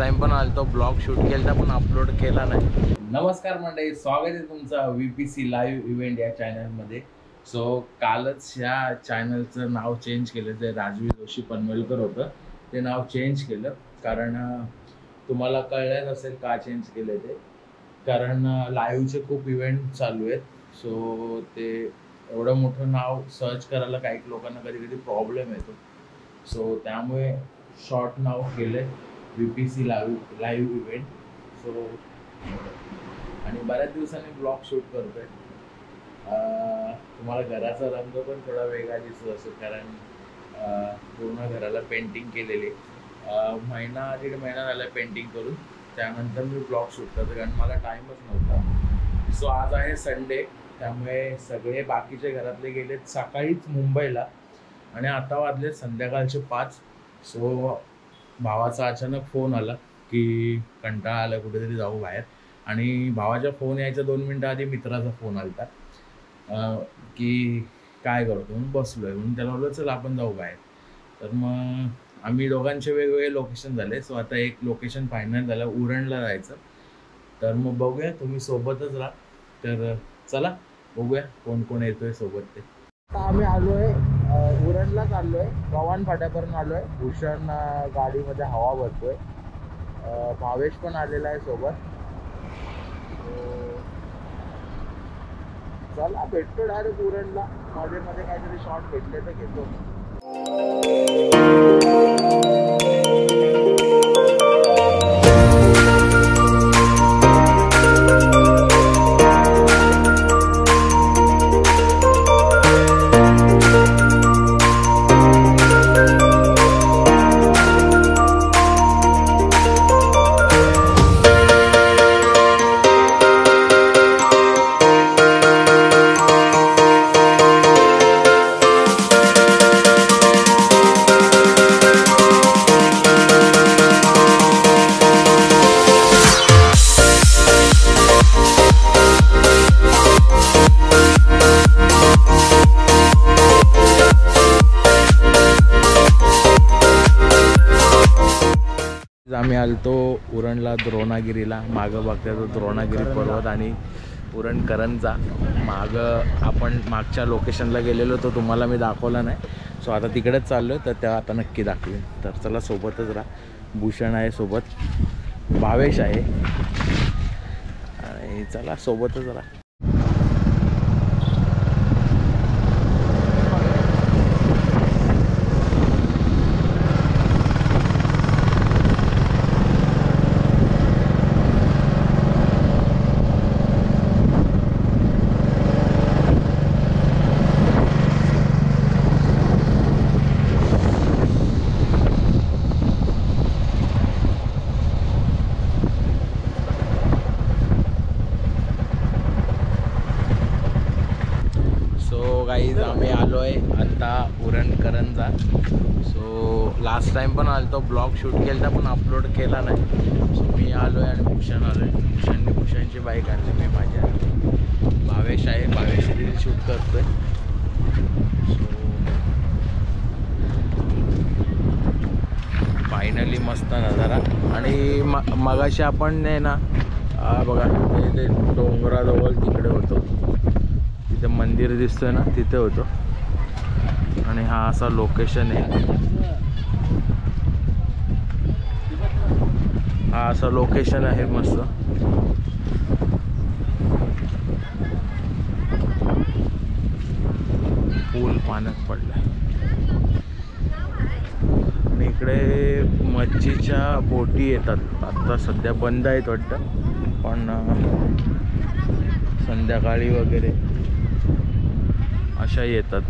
Time पण आलतो blog shoot केला पण अपलोड केला नाही। नमस्कार मंडळी, स्वागत आहे तुमचं VPC लाईव्ह इव्हेंट या चॅनलमध्ये। सो कालच या चॅनलचं नाव चेंज केलं, ते राजवीर जोशी पनवेलकर होतं, ते नाव चेंज केलं कारण तुम्हाला कळलं असेल का चेंज केलं ते, कारण लाईव्हचे खूप इव्हेंट चालू आहेत। सो ते एवढं मोठं नाव सर्च करायला काही लोकांना कधी कधी प्रॉब्लेम येतो। सो त्यामुळे शॉर्ट नाव केलं VPC लाईव्ह इव्हेंट। सो आणि बऱ्याच दिवसांनी ब्लॉग शूट करतोय। तुम्हाला घराचा रंग पण थोडा वेगळा दिसत असेल कारण पूर्ण घराला पेंटिंग केलेली। दीड महिना झाला पेंटिंग करून, त्यानंतर मी ब्लॉग शूट करतो कारण मला टाईमच नव्हता। सो आज आहे संडे, त्यामुळे सगळे बाकीचे घरातले गेलेत सकाळीच मुंबईला आणि आता वाजले संध्याकाळचे 5। सो भावाचा अचानक फोन आला की कंटाळा आला, कुठेतरी जाऊ बाहेर। आणि भावाच्या फोन यायच्या 2 मिनटं आधी मित्राचा फोन आलता की काय करतो, म्हणून बसलोय, म्हणून त्याला बोललो चल आपण जाऊ बाहेर। तर मग आम्ही दोघांचे वेगवेगळे लोकेशन झाले। सो आता एक लोकेशन फायनल झालं, उरणला जायचं। तर मग बघूया, तुम्ही सोबतच राहा। तर चला बघूया कोण कोण येतोय सोबत ते। आता आम्ही आलोय उरणला चाललोय, गव्हाण फाट्यापर्यंत आलोय। भूषण गाडीमध्ये हवा भरतोय, भावेश पण आलेला आहे सोबत। चला भेटतो डायरेक्ट उरणला, मध्ये मध्ये काहीतरी शॉर्ट भेटले तर घेतो। आम्ही आलतो उरणला द्रोणागिरीला, मागं बघता तो द्रोणागिरी पर्वत आणि उरण करंजा। आपण मागच्या लोकेशनला गेलेलो तो तुम्हाला मी दाखवला नाही। सो आता तिकडेच चाललो, तर त्या आता नक्की दाखवेन। तर चला सोबतच राहा। भूषण आहे सोबत, भावेश आहे आणि चला सोबतच राहा। आम्ही आलोय आता उरण करंजा। सो लास्ट टाइम पण आलतो, ब्लॉग शूट केला पण अपलोड केला नाही। सो मी आलोय आणि भूषण आलोय, भूषणची बाईक आणली मी माझ्या। भावेश आहे, भावेश रील शूट करतोय। सो फायनली मस्त नजारा। आणि मगाशी आपण आहे ना बघा ते डोंगराजवळ तिकडे होतो, तिथे मंदिर दिसतोय ना, तिथे होतो। आणि हा असा लोकेशन आहे, हा असा लोकेशन आहे मस्त। पूल पाण्यात पडलाय आणि इकडे मच्छीच्या बोटी येतात। आता सध्या बंद आहेत वाटतं, पण संध्याकाळी वगैरे अशा येतात।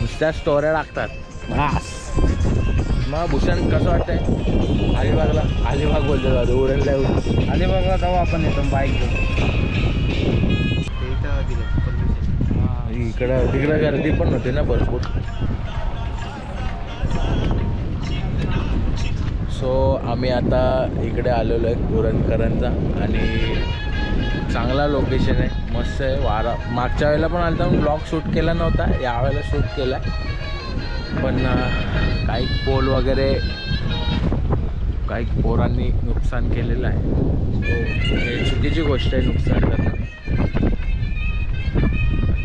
नुसत्या स्टोऱ्या लागतात बस। मग भूषण कसं वाटतंय अलिबाग बोलतो दादा, उरणला अलिबागला जाऊ आपण, येतो बाईक घेऊन। तिकडं गर्दी पण होते ना भरपूर। सो आम्ही आता इकडे आलेलो आहे पुरणकरांचा आणि चांगला लोकेशन आहे, मस्त आहे. वारा मागच्या वेळेला पण आलता पण ब्लॉग शूट केला नव्हता, यावेळेला शूट केला पण काही पोल वगैरे काही पोरांनी नुकसान केलेलं आहे. सो हे चुकीची गोष्ट आहे नुकसान करणं.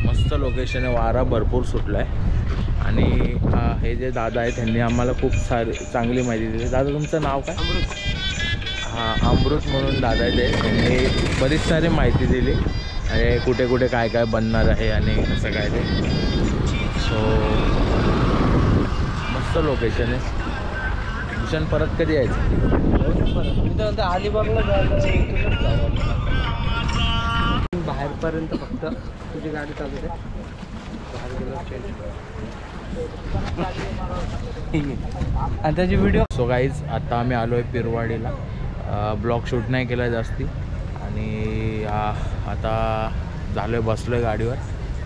मस्त लोकेशन आहे, वारा भरपूर सुटला आहे आणि हे जे दादा आहेत त्यांनी आम्हाला खूप चांगली माहिती दिली. दादा तुमचं नाव काय? हां, अमृत म्हणून दादा आहे ते. त्यांनी बरीच सारी माहिती दिली आणि कुठे कुठे काय काय बनणार आहे आणि कसं काय ते. सो मस्त लोकेशन आहे. भूषण परत कधी यायचं? अलिबागला जायला बाहेरपर्यंत फक्त तुझी गाडी चालू आहे, बाहेर गेलो आणि त्याची व्हिडिओ. सो गाईज आता आम्ही आलो आहे पिरवाडीला. ब्लॉग शूट नाही केला जास्ती आणि आता झालो आहे, बसलो आहे गाडीवर.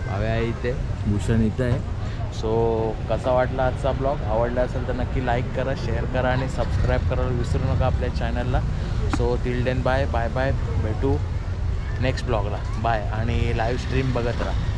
भावे आहे इथे, भूषण इथं आहे. सो कसा वाटला आजचा ब्लॉग? आवडला असेल तर नक्की लाईक करा, शेअर करा आणि सबस्क्राईब करायला विसरू नका आपल्या चॅनलला. So till then bye bye bye, भेटू नेक्स्ट ब्लॉगला. बाय आणि लाईव्ह स्ट्रीम बघत राहा.